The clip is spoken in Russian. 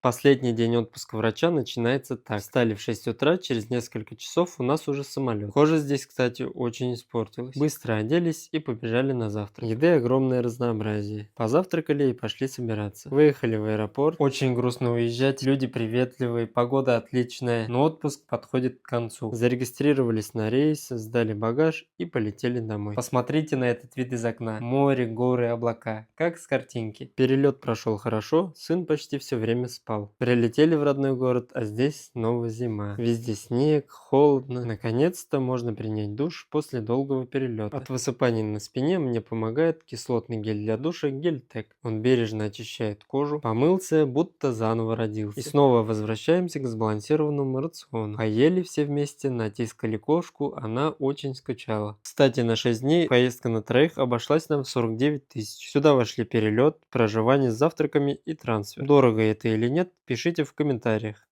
Последний день отпуска врача начинается так. Встали в 6 утра, через несколько часов у нас уже самолет. Кожа здесь, кстати, очень испортилась. Быстро оделись и побежали на завтрак. Еды огромное разнообразие. Позавтракали и пошли собираться. Выехали в аэропорт. Очень грустно уезжать. Люди приветливые, погода отличная, но отпуск подходит к концу. Зарегистрировались на рейс, сдали багаж и полетели домой. Посмотрите на этот вид из окна. Море, горы, облака. Как с картинки. Перелет прошел хорошо, сын почти все время спал. Прилетели в родной город, а здесь снова зима. Везде снег, холодно. Наконец-то можно принять душ после долгого перелета. От высыпаний на спине мне помогает кислотный гель для душа Гельтек. Он бережно очищает кожу. Помылся, будто заново родился. И снова возвращаемся к сбалансированному рациону. Поели все вместе, натискали кошку, она очень скучала. Кстати, на 6 дней поездка на троих обошлась нам в 49 тысяч. Сюда вошли перелет, проживание с завтраками и трансфер. Дорого это или нет, пишите в комментариях.